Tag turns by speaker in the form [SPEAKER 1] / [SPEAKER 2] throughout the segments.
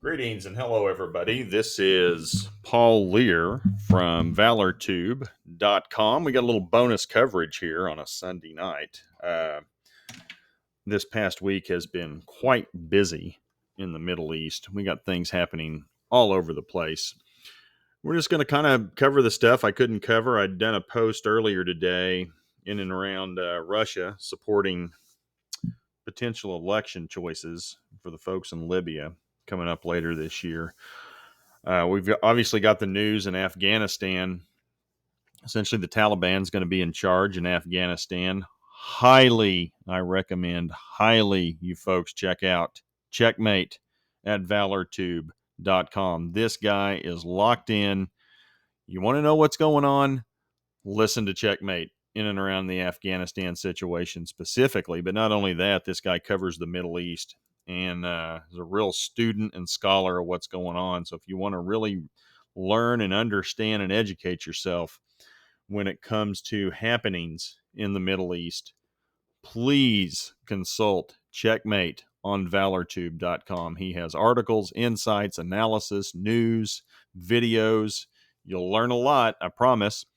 [SPEAKER 1] Greetings and hello, everybody. This is Paul Lear from ValorTube.com. We got a little bonus coverage here on a Sunday night. This past week has been quite busy in the Middle East. We got things happening all over the place. We're just going to kind of cover the stuff I couldn't cover. I'd done a post earlier today in and around Russia supporting potential election choices for the folks in Libya coming up later this year. We've obviously got the news in Afghanistan. Essentially, the Taliban's going to be in charge in Afghanistan. I recommend highly you folks check out Checkmate at ValorTube.com. This guy is locked in. You want to know what's going on? Listen to Checkmate in and around the Afghanistan situation specifically. But not only that, this guy covers the Middle East and is a real student and scholar of what's going on. So if you want to really learn and understand and educate yourself when it comes to happenings in the Middle East, please consult Checkmate on valortube.com. He has articles, insights, analysis, news, videos. You'll learn a lot, I promise.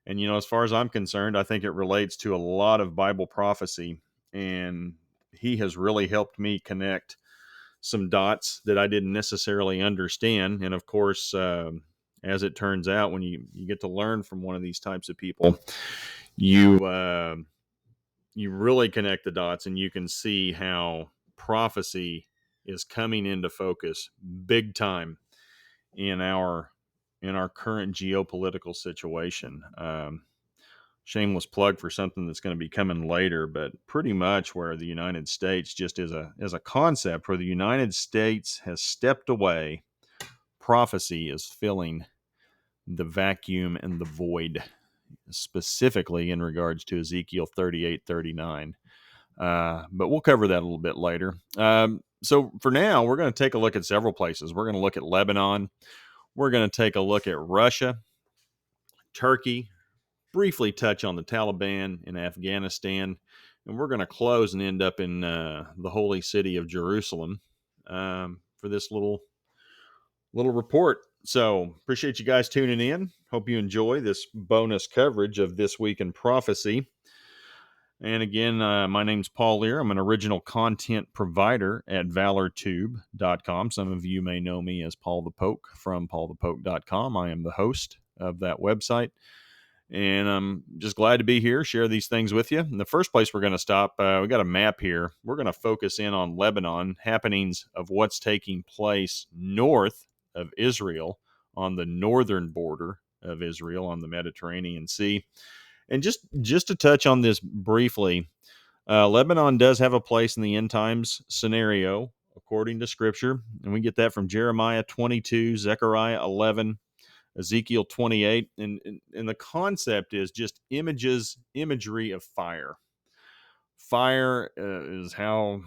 [SPEAKER 1] And, as far as I'm concerned, I think it relates to a lot of Bible prophecy. And he has really helped me connect some dots that I didn't necessarily understand. And of course, as it turns out, when you get to learn from one of these types of people, you really connect the dots and you can see how prophecy is coming into focus big time in our current geopolitical situation. Shameless plug for something that's going to be coming later, but pretty much where the United States, just as a concept, where the United States has stepped away, prophecy is filling the vacuum and the void, specifically in regards to Ezekiel 38:39. But we'll cover that a little bit later. So for now, we're going to take a look at several places. We're going to look at Lebanon. We're going to take a look at Russia, Turkey, briefly touch on the Taliban in Afghanistan, and we're going to close and end up in the holy city of Jerusalem for this little report. So appreciate you guys tuning in. Hope you enjoy this bonus coverage of This Week in Prophecy. And again, my name's Paul Lear. I'm an original content provider at ValorTube.com. Some of you may know me as Paul the Poke from PaulThePoke.com. I am the host of that website. And I'm just glad to be here, share these things with you. In the first place, we're going to stop. We got a map here. We're going to focus in on Lebanon, happenings of what's taking place north of Israel on the northern border of Israel on the Mediterranean Sea. And just to touch on this briefly, Lebanon does have a place in the end times scenario, according to Scripture. And we get that from Jeremiah 22, Zechariah 11, Ezekiel 28, and the concept is just imagery of fire. Fire is how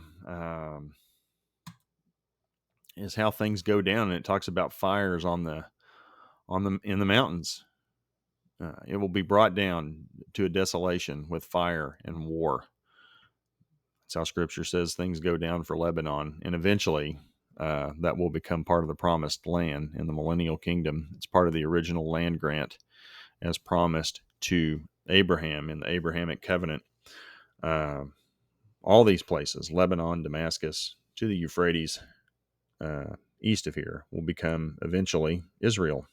[SPEAKER 1] things go down, and it talks about fires in the mountains. It will be brought down to a desolation with fire and war. That's how Scripture says things go down for Lebanon, and eventually that will become part of the promised land in the millennial kingdom. It's part of the original land grant as promised to Abraham in the Abrahamic covenant. All these places, Lebanon, Damascus, to the Euphrates, east of here, will become eventually Israel.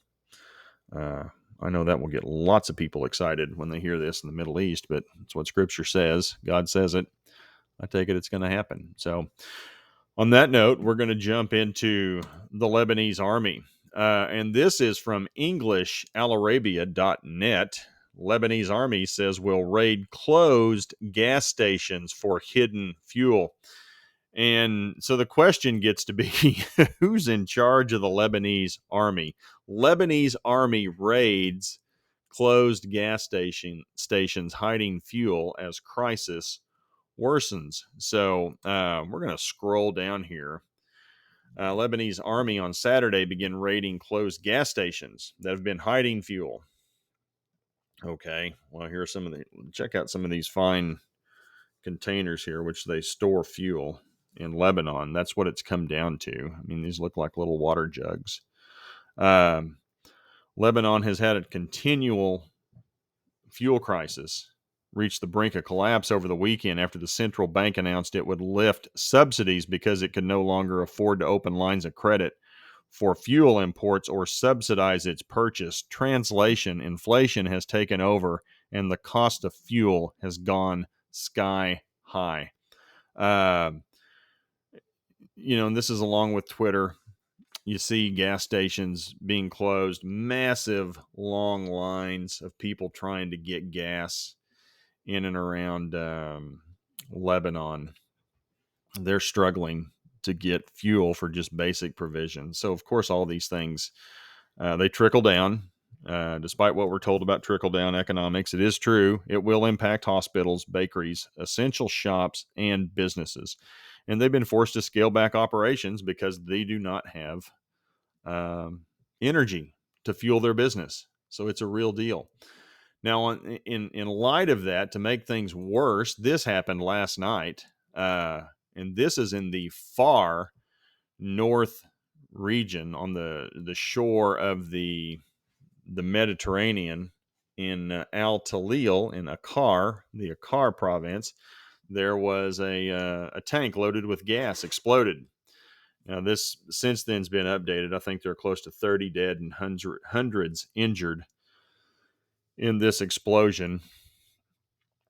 [SPEAKER 1] I know that will get lots of people excited when they hear this in the Middle East, but it's what Scripture says. God says it. I take it it's going to happen. So on that note, we're going to jump into the Lebanese army. And this is from EnglishAlArabia.net. Lebanese army says will raid closed gas stations for hidden fuel. And so the question gets to be, who's in charge of the Lebanese army? Lebanese army raids closed gas stations hiding fuel as crisis worsens. So we're going to scroll down here. Lebanese army on Saturday began raiding closed gas stations that have been hiding fuel. Okay, well, here's check out some of these fine containers here, which they store fuel. in Lebanon. That's what it's come down to. I mean, these look like little water jugs. Um, Lebanon has had a continual fuel crisis, reached the brink of collapse over the weekend after the central bank announced it would lift subsidies because it could no longer afford to open lines of credit for fuel imports or subsidize its purchase. Translation: inflation has taken over and the cost of fuel has gone sky high. Um, and this is along with Twitter. You see gas stations being closed, massive long lines of people trying to get gas in and around Lebanon. They're struggling to get fuel for just basic provisions. So, of course, all these things, they trickle down. Despite what we're told about trickle down economics, it is true. It will impact hospitals, bakeries, essential shops, and businesses. And they've been forced to scale back operations because they do not have energy to fuel their business. So it's a real deal. Now, in light of that, to make things worse, this happened last night, and this is in the far north region on the shore of the Mediterranean in Al Talil in the Akkar province. There was a tank loaded with gas exploded. Now, this since then's been updated. I think there are close to 30 dead and hundreds injured in this explosion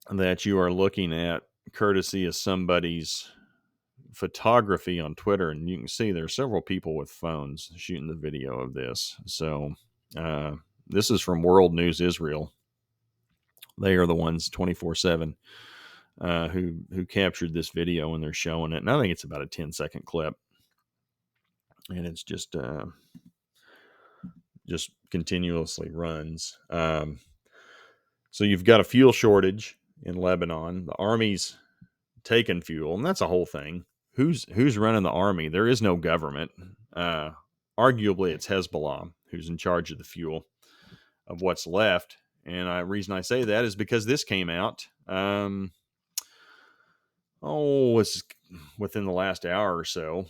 [SPEAKER 1] that you are looking at, courtesy of somebody's photography on Twitter. And you can see there are several people with phones shooting the video of this. So this is from World News Israel. They are the ones 24/7 who captured this video, and they're showing it. And I think it's about a 10-second clip. And it's just continuously runs. So you've got a fuel shortage in Lebanon. The army's taking fuel, and that's a whole thing. Who's running the army? There is no government. Arguably, it's Hezbollah who's in charge of the fuel of what's left. And the reason I say that is because this came out. It's within the last hour or so.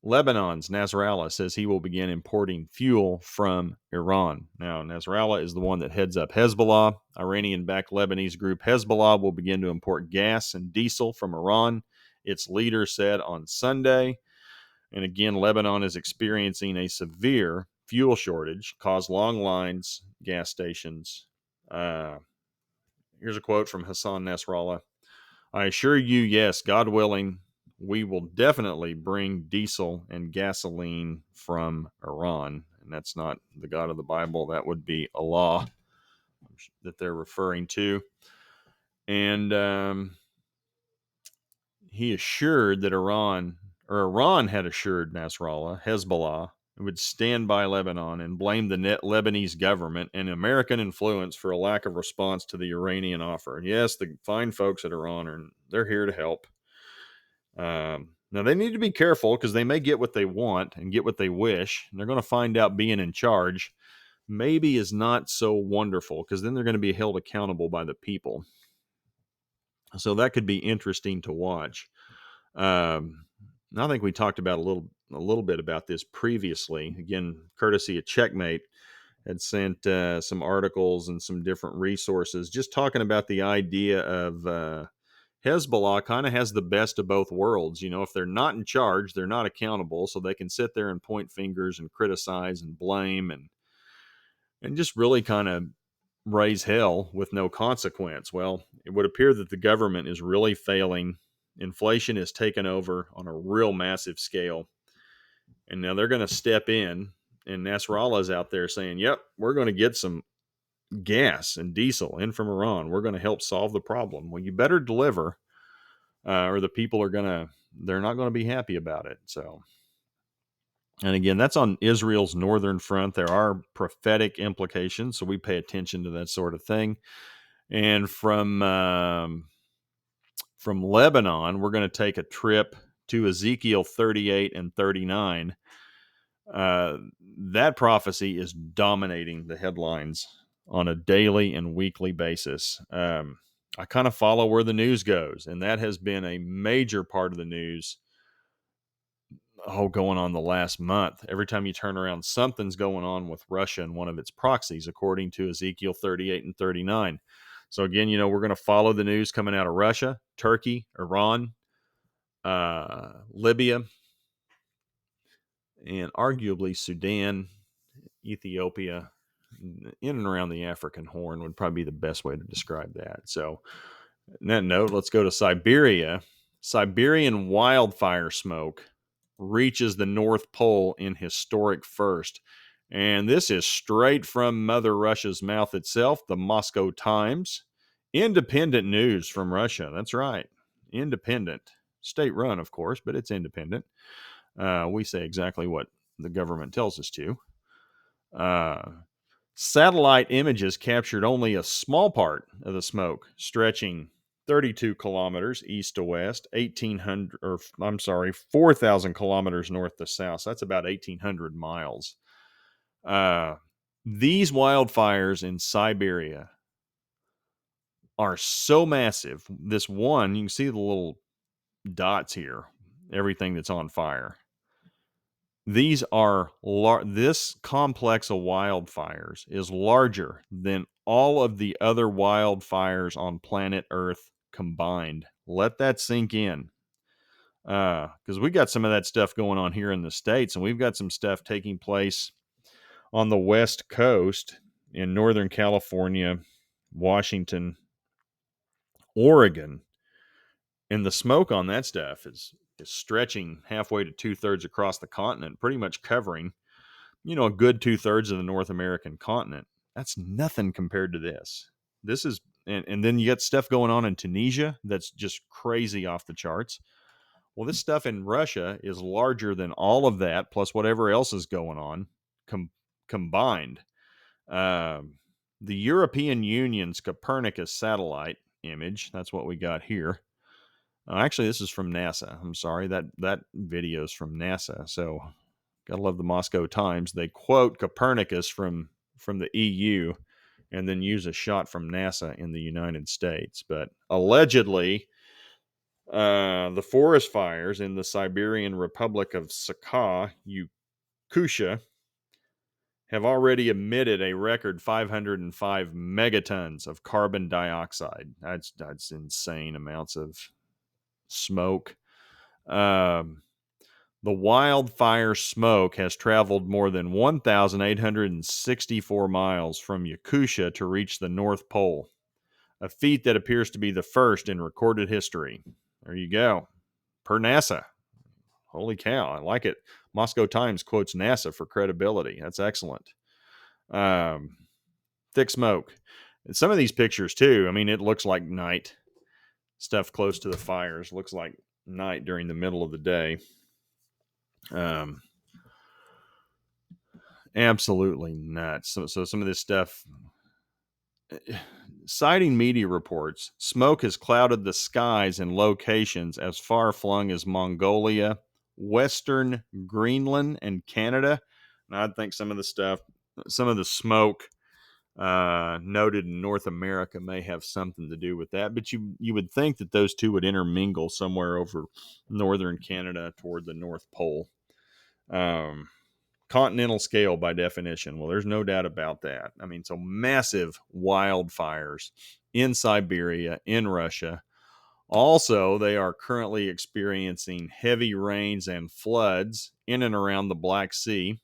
[SPEAKER 1] Lebanon's Nasrallah says he will begin importing fuel from Iran. Now, Nasrallah is the one that heads up Hezbollah. Iranian-backed Lebanese group Hezbollah will begin to import gas and diesel from Iran, its leader said on Sunday. And again, Lebanon is experiencing a severe fuel shortage, caused long lines, gas stations. Here's a quote from Hassan Nasrallah. I assure you, yes, God willing, we will definitely bring diesel and gasoline from Iran. And that's not the God of the Bible. That would be Allah that they're referring to. And he assured that Iran had assured Nasrallah, Hezbollah, would stand by Lebanon and blame the Lebanese government and American influence for a lack of response to the Iranian offer. Yes, the fine folks at Iran they're here to help. Now, they need to be careful because they may get what they want and get what they wish. And they're going to find out being in charge maybe is not so wonderful, because then they're going to be held accountable by the people. So that could be interesting to watch. I think we talked about a little bit about this previously. Again, courtesy of Checkmate had sent some articles and some different resources just talking about the idea of Hezbollah kind of has the best of both worlds. If they're not in charge, they're not accountable, so they can sit there and point fingers and criticize and blame and just really kind of raise hell with no consequence. Well, it would appear that the government is really failing. Inflation has taken over on a real massive scale. And now they're going to step in, and Nasrallah is out there saying, yep, we're going to get some gas and diesel in from Iran. We're going to help solve the problem. Well, you better deliver, or the people they're not going to be happy about it. So, and again, that's on Israel's northern front. There are prophetic implications, so we pay attention to that sort of thing. And from Lebanon, we're going to take a trip to Ezekiel 38 and 39. That prophecy is dominating the headlines on a daily and weekly basis. I kind of follow where the news goes, and that has been a major part of the news. Going on the last month. Every time you turn around, something's going on with Russia and one of its proxies, according to Ezekiel 38 and 39. So again, we're going to follow the news coming out of Russia, Turkey, Iran, Libya, and arguably Sudan, Ethiopia, in and around the African Horn would probably be the best way to describe that. So, on that note, let's go to Siberia. Siberian wildfire smoke reaches the North Pole in historic first. And this is straight from Mother Russia's mouth itself, the Moscow Times. Independent news from Russia. That's right. Independent. State run, of course, but it's independent. We say exactly what the government tells us to. Satellite images captured only a small part of the smoke, stretching 32 kilometers east to west, 4,000 kilometers north to south. So that's about 1,800 miles. These wildfires in Siberia are so massive. This one, you can see the little dots here, everything that's on fire. These are this complex of wildfires is larger than all of the other wildfires on planet Earth combined. Let that sink in. Because we got some of that stuff going on here in the States, and we've got some stuff taking place on the West Coast in Northern California, Washington, Oregon. And the smoke on that stuff is stretching halfway to 2/3 across the continent, pretty much covering, a good 2/3 of the North American continent. That's nothing compared to this. This is, and then you got stuff going on in Tunisia that's just crazy off the charts. Well, this stuff in Russia is larger than all of that, plus whatever else is going on combined. The European Union's Copernicus satellite image, that's what we got here. Actually, this is from NASA. I'm sorry, that video is from NASA. So, gotta love the Moscow Times. They quote Copernicus from the EU, and then use a shot from NASA in the United States. But allegedly, the forest fires in the Siberian Republic of Yakutia, have already emitted a record 505 megatons of carbon dioxide. That's insane amounts of smoke. The wildfire smoke has traveled more than 1,864 miles from Yakutia to reach the North Pole, a feat that appears to be the first in recorded history. There you go. Per NASA. Holy cow, I like it. Moscow Times quotes NASA for credibility. That's excellent. Thick smoke. And some of these pictures, too, I mean, it looks like night. Stuff close to the fires looks like night during the middle of the day. Absolutely nuts. So some of this stuff, citing media reports, smoke has clouded the skies in locations as far flung as Mongolia, Western Greenland, and Canada. And I think some of the smoke noted in North America may have something to do with that. But you would think that those two would intermingle somewhere over northern Canada toward the North Pole. Continental scale by definition. Well, there's no doubt about that. I mean, so massive wildfires in Siberia, in Russia. Also, they are currently experiencing heavy rains and floods in and around the Black Sea.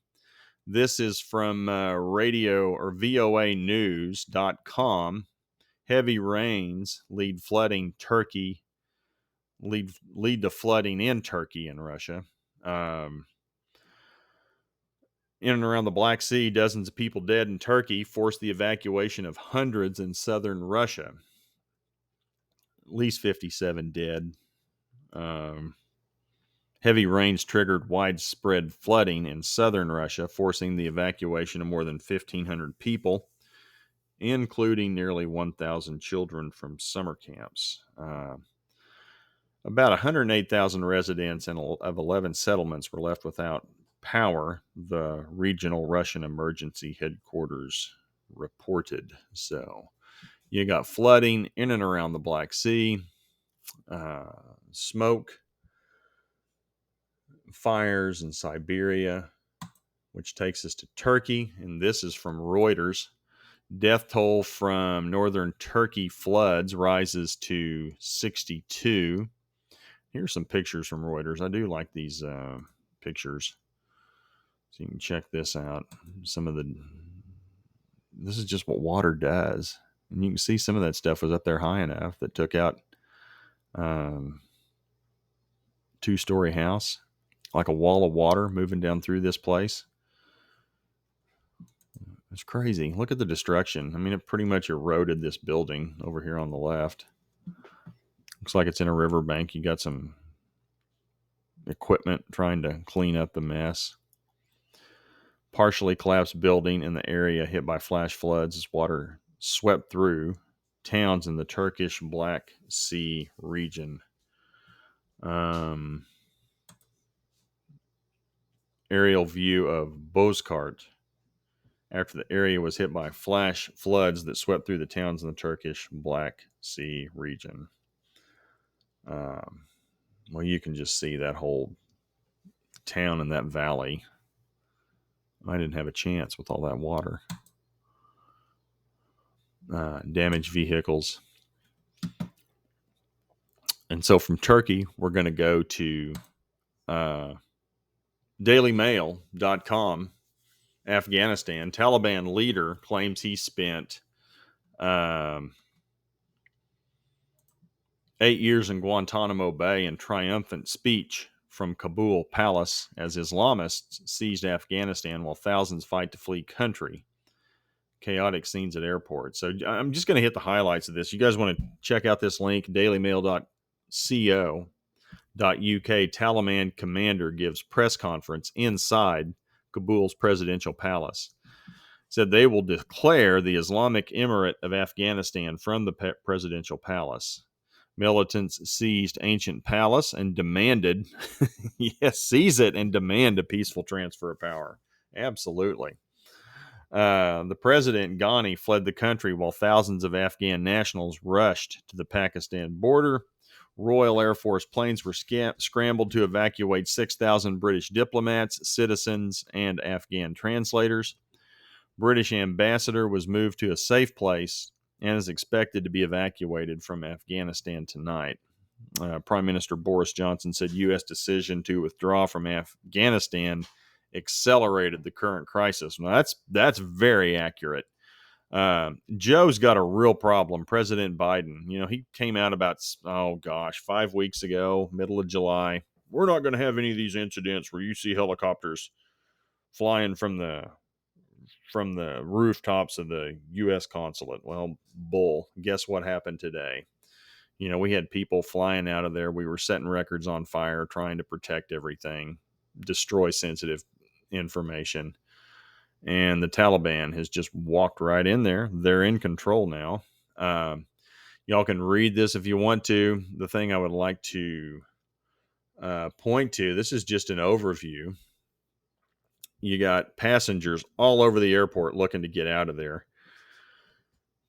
[SPEAKER 1] This is from radio or voanews.com. Heavy rains lead to flooding in Turkey and Russia. In and around the Black Sea, dozens of people dead in Turkey forced the evacuation of hundreds in southern Russia. At least 57 dead. Heavy rains triggered widespread flooding in southern Russia, forcing the evacuation of more than 1,500 people, including nearly 1,000 children from summer camps. About 108,000 residents of 11 settlements were left without power, the regional Russian emergency headquarters reported. So, You got flooding in and around the Black Sea, smoke, fires in Siberia, which takes us to Turkey. And this is from Reuters. Death toll from northern Turkey floods rises to 62. Here's some pictures from Reuters. I do like these pictures. So you can check this out. This is just what water does. And you can see some of that stuff was up there high enough that took out two-story house, like a wall of water moving down through this place. It's crazy. Look at the destruction. I mean, it pretty much eroded this building over here on the left. Looks like it's in a riverbank. You got some equipment trying to clean up the mess. Partially collapsed building in the area hit by flash floods as water swept through towns in the Turkish Black Sea region. Aerial view of Bozkurt after the area was hit by flash floods that swept through the towns in the Turkish Black Sea region. Well, you can just see that whole town and that valley. I didn't have a chance with all that water. Damaged vehicles. And so from Turkey, we're going to go to dailymail.com, Afghanistan. Taliban leader claims he spent 8 years in Guantanamo Bay in triumphant speech from Kabul palace as Islamists seized Afghanistan while thousands fight to flee country. Chaotic scenes at airports. So I'm just going to hit the highlights of this. You guys want to check out this link, dailymail.co.uk. Taliban commander gives press conference inside Kabul's presidential palace. Said they will declare the Islamic Emirate of Afghanistan from the presidential palace. Militants seized ancient palace and demanded, yes, seize it and demand a peaceful transfer of power. Absolutely. The president, Ghani, fled the country while thousands of Afghan nationals rushed to the Pakistan border. Royal Air Force planes were scrambled to evacuate 6,000 British diplomats, citizens, and Afghan translators. British ambassador was moved to a safe place and is expected to be evacuated from Afghanistan tonight. Prime Minister Boris Johnson said U.S. decision to withdraw from Afghanistan accelerated the current crisis. Now, that's very accurate. Joe's got a real problem. President Biden, he came out about, 5 weeks ago, middle of July. We're not going to have any of these incidents where you see helicopters flying from the rooftops of the U.S. consulate. Well, bull. Guess what happened today? We had people flying out of there. We were setting records on fire, trying to protect everything, destroy sensitive information. And the Taliban has just walked right in there. They're in control now. Y'all can read this if you want to. The thing I would like to point to, this is just an overview. You got passengers all over the airport looking to get out of there.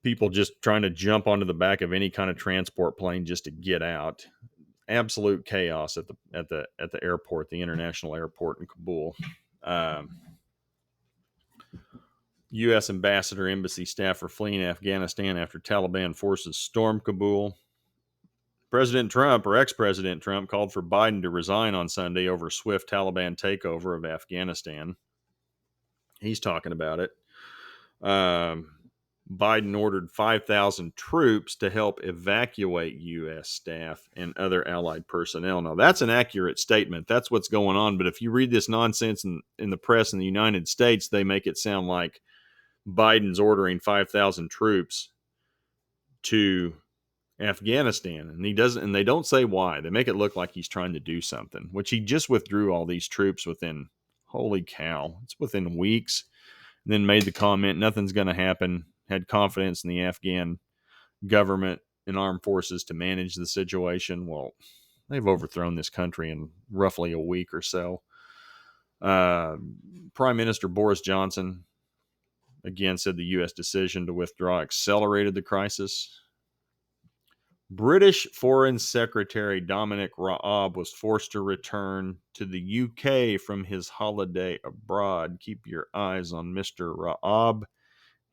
[SPEAKER 1] People just trying to jump onto the back of any kind of transport plane just to get out. Absolute chaos at the airport, the international airport in Kabul. U.S. ambassador, embassy staff are fleeing Afghanistan after Taliban forces stormed Kabul. President Trump, or ex-President Trump, called for Biden to resign on Sunday over swift Taliban takeover of Afghanistan. He's talking about it. Biden ordered 5,000 troops to help evacuate U.S. staff and other allied personnel. Now, that's an accurate statement. That's what's going on. But if you read this nonsense in the press in the United States, they make it sound like Biden's ordering 5,000 troops to Afghanistan, and he doesn't. And they don't say why. They make it look like he's trying to do something, which he just withdrew all these troops within. Holy cow! It's within weeks. And then made the comment, nothing's going to happen. Had confidence in the Afghan government and armed forces to manage the situation. Well, they've overthrown this country in roughly a week or so. Prime Minister Boris Johnson again said the U.S. decision to withdraw accelerated the crisis. British Foreign Secretary Dominic Raab was forced to return to the UK from his holiday abroad. Keep your eyes on Mr. Raab.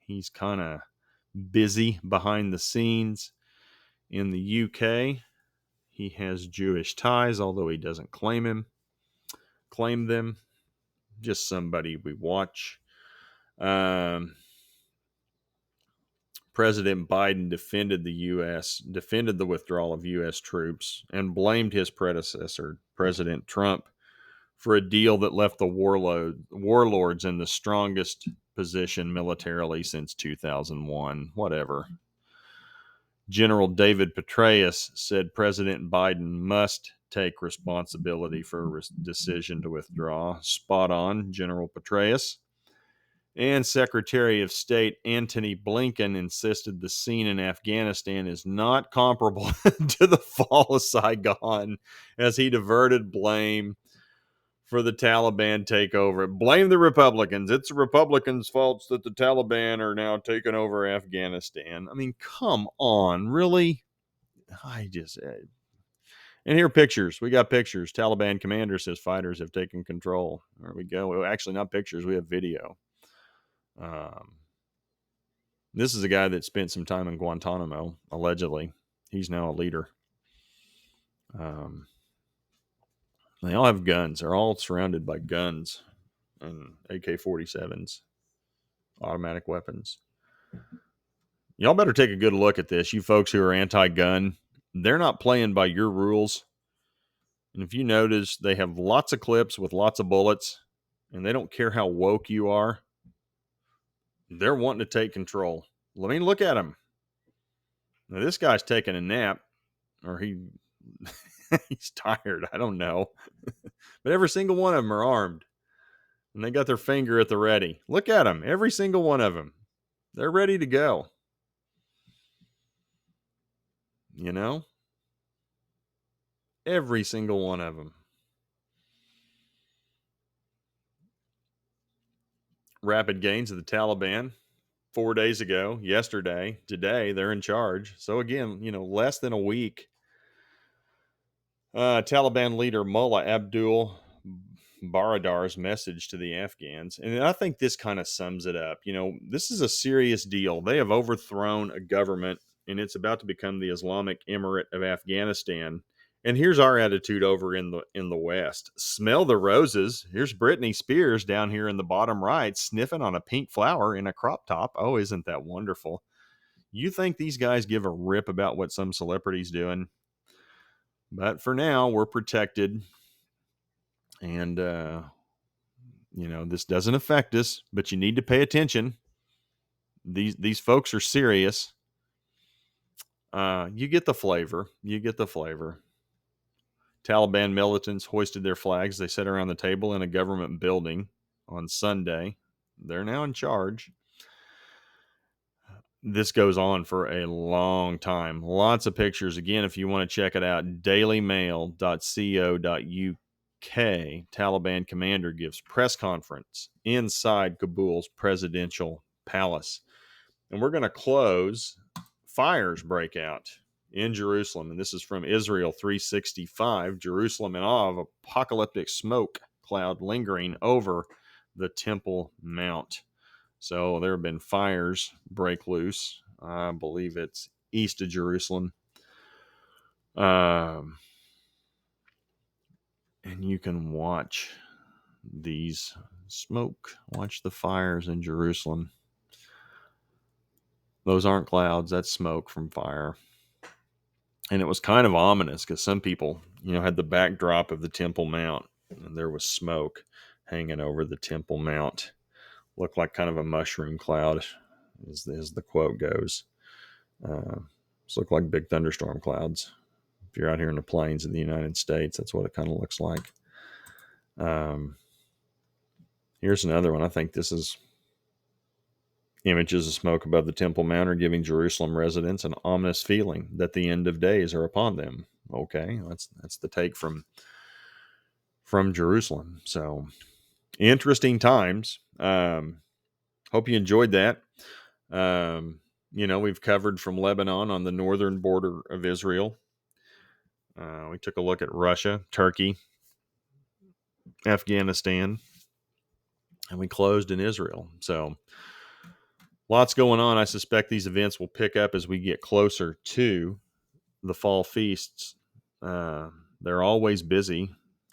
[SPEAKER 1] He's kind of busy behind the scenes in the UK. He has Jewish ties, although he doesn't claim them. Just somebody we watch. President Biden defended the withdrawal of U.S. troops, and blamed his predecessor, President Trump, for a deal that left the warlords in the strongest position militarily since 2001. Whatever. General David Petraeus said President Biden must take responsibility for a decision to withdraw. Spot on, General Petraeus. And Secretary of State Antony Blinken insisted the scene in Afghanistan is not comparable to the fall of Saigon, as he diverted blame for the Taliban takeover. Blame the Republicans. It's the Republicans' fault that the Taliban are now taking over Afghanistan. I mean, come on, really? And here are pictures. We got pictures. Taliban commander says fighters have taken control. There we go. Well, actually, not pictures. We have video. This is a guy that spent some time in Guantanamo, allegedly. He's now a leader. They all have guns. They're all surrounded by guns and AK-47s, automatic weapons. Y'all better take a good look at this. You folks who are anti-gun, they're not playing by your rules. And if you notice, they have lots of clips with lots of bullets, and they don't care how woke you are. They're wanting to take control. Let me look at him. Now, this guy's taking a nap, or he's tired. I don't know. But every single one of them are armed, and they got their finger at the ready. Look at them. Every single one of them. They're ready to go. You know? Every single one of them. Rapid gains of the Taliban 4 days ago, yesterday, today, they're in charge. So again, less than a week. Taliban leader Mullah Abdul Baradar's message to the Afghans. And I think this kind of sums it up. This is a serious deal. They have overthrown a government, and it's about to become the Islamic Emirate of Afghanistan. And here's our attitude over in the West. Smell the roses. Here's Britney Spears down here in the bottom right, sniffing on a pink flower in a crop top. Oh, isn't that wonderful? You think these guys give a rip about what some celebrity's doing? But for now, we're protected. And, this doesn't affect us, but you need to pay attention. These folks are serious. You get the flavor. Taliban militants hoisted their flags. They sat around the table in a government building on Sunday. They're now in charge. This goes on for a long time. Lots of pictures. Again, if you want to check it out, dailymail.co.uk. Taliban commander gives press conference inside Kabul's presidential palace. And we're going to close. Fires break out in Jerusalem. And this is from Israel 365. Jerusalem in awe of apocalyptic smoke cloud lingering over the Temple Mount. So there have been fires break loose. I believe it's east of Jerusalem. And you can watch these smoke. Watch the fires in Jerusalem. Those aren't clouds. That's smoke from fire. And it was kind of ominous because some people, had the backdrop of the Temple Mount, and there was smoke hanging over the Temple Mount. Looked like kind of a mushroom cloud, as the quote goes. It's looked like big thunderstorm clouds. If you're out here in the plains of the United States, that's what it kind of looks like. Here's another one. I think this is images of smoke above the Temple Mount are giving Jerusalem residents an ominous feeling that the end of days are upon them. Okay, that's the take from Jerusalem. So interesting times. hope you enjoyed that. We've covered from Lebanon on the northern border of Israel. We took a look at Russia, Turkey, Afghanistan, and we closed in Israel. So lots going on. I suspect these events will pick up as we get closer to the fall feasts. They're always busy.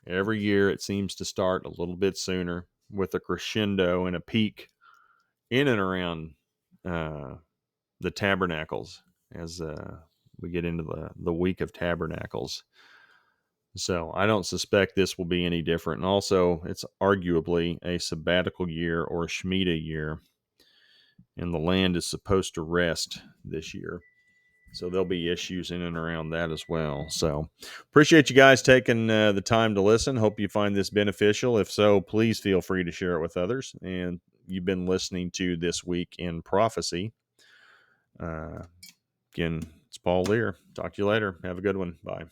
[SPEAKER 1] Every year it seems to start a little bit sooner with a crescendo and a peak in and around the tabernacles as we get into the week of tabernacles. So I don't suspect this will be any different. And also, it's arguably a sabbatical year or a Shemitah year, and the land is supposed to rest this year. So there'll be issues in and around that as well. So appreciate you guys taking the time to listen. Hope you find this beneficial. If so, please feel free to share it with others. And you've been listening to This Week in Prophecy. Again, it's Paul Lear. Talk to you later. Have a good one. Bye.